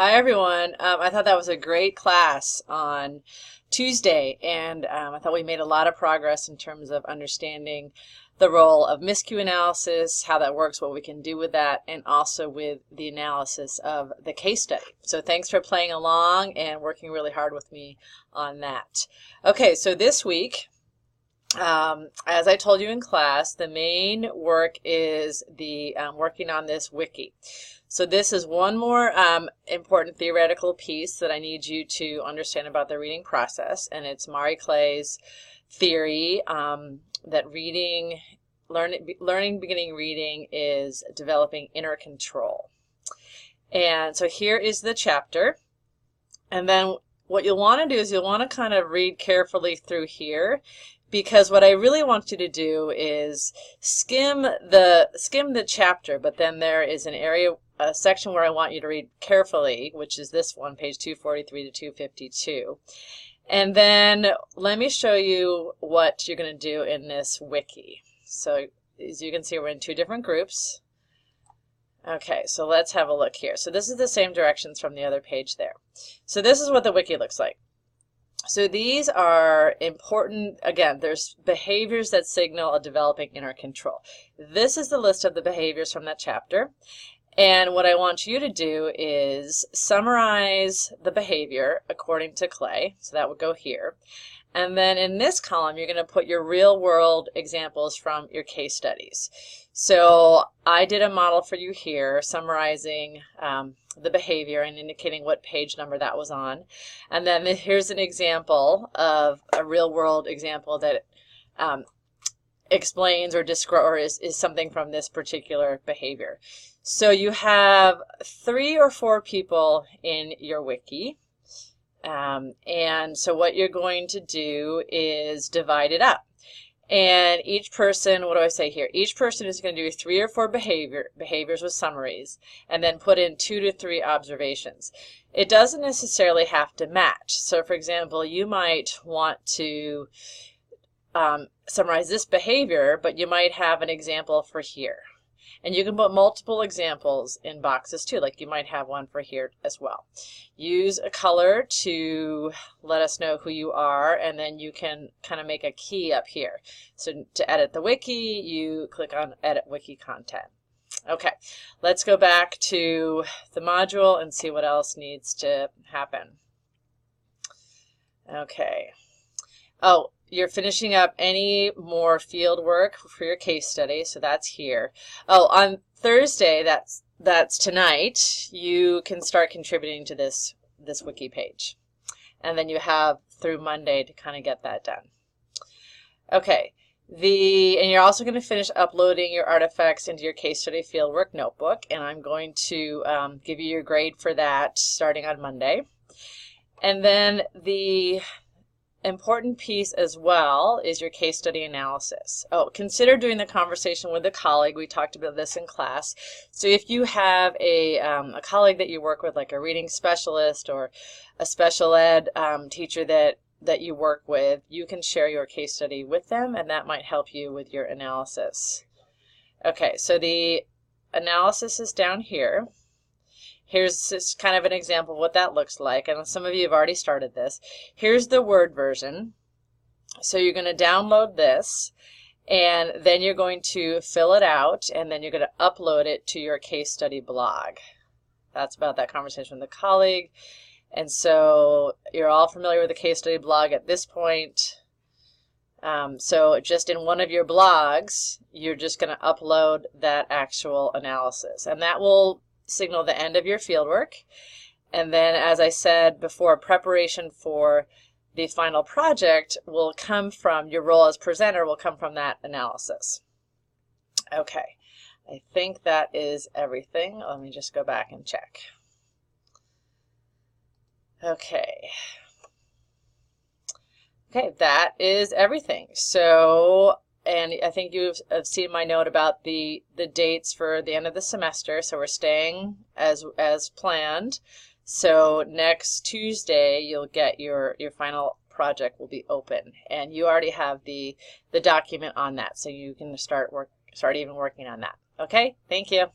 Hi, everyone. I thought that was a great class on Tuesday, and I thought we made a lot of progress in terms of understanding the role of miscue analysis, how that works, what we can do with that, and also with the analysis of the case study. So thanks for playing along and working really hard with me on that. Okay, so this week, as I told you in class, the main work is the working on this wiki. So this is one more important theoretical piece that I need you to understand about the reading process, and it's Mari Clay's theory that learning beginning reading is developing inner control. And so here is the chapter, and then what you'll want to do is you'll want to kind of read carefully through here, because what I really want you to do is skim the chapter, but then there is a section where I want you to read carefully, which is this one, page 243 to 252. And then let me show you what you're going to do in this wiki. So as you can see, we're in two different groups. Okay, so let's have a look here. So this is the same directions from the other page there. So this is what the wiki looks like. So these are important. Again, there's behaviors that signal a developing inner control. This is the list of the behaviors from that chapter. And what I want you to do is summarize the behavior according to Clay. So that would go here. And then in this column, you're going to put your real world examples from your case studies. So I did a model for you here summarizing the behavior and indicating what page number that was on. And then here's an example of a real world example that explains or describes is something from this particular behavior. So you have 3 or 4 people in your wiki. And so what you're going to do is divide it up. And each person, what do I say here? Each person is going to do 3 or 4 behaviors with summaries and then put in 2 to 3 observations. It doesn't necessarily have to match. So for example, you might want to summarize this behavior, but you might have an example for here. And you can put multiple examples in boxes too, like you might have one for here as well. Use a color to let us know who you are, and then you can kind of make a key up here. So to edit the wiki, you click on Edit Wiki Content. Okay, let's go back to the module and see what else needs to happen. Okay. Oh, you're finishing up any more field work for your case study, so that's here. Oh, on Thursday, that's tonight, you can start contributing to this wiki page. And then you have through Monday to kind of get that done. Okay, and you're also going to finish uploading your artifacts into your case study fieldwork notebook, and I'm going to give you your grade for that starting on Monday. And then the important piece as well is your case study analysis. Oh, consider doing the conversation with a colleague. We talked about this in class. So if you have a colleague that you work with, like a reading specialist or a special ed teacher that you work with, you can share your case study with them, and that might help you with your analysis. Okay, so the analysis is down here. Here's just kind of an example of what that looks like, and some of you have already started this. Here's the Word version. So you're going to download this, and then you're going to fill it out, and then you're going to upload it to your case study blog. That's about that conversation with a colleague. And so you're all familiar with the case study blog at this point. So just in one of your blogs, you're just going to upload that actual analysis, and that will signal the end of your fieldwork. And then, as I said before, preparation for the final project will come from your role as presenter, will come from that analysis. Okay, I think that is everything. Let me just go back and check. Okay. Okay, that is everything. So, and I think you've seen my note about the dates for the end of the semester. So we're staying as planned. So next Tuesday, you'll get your final project will be open, and you already have the document on that, so you can start even working on that. Okay, thank you.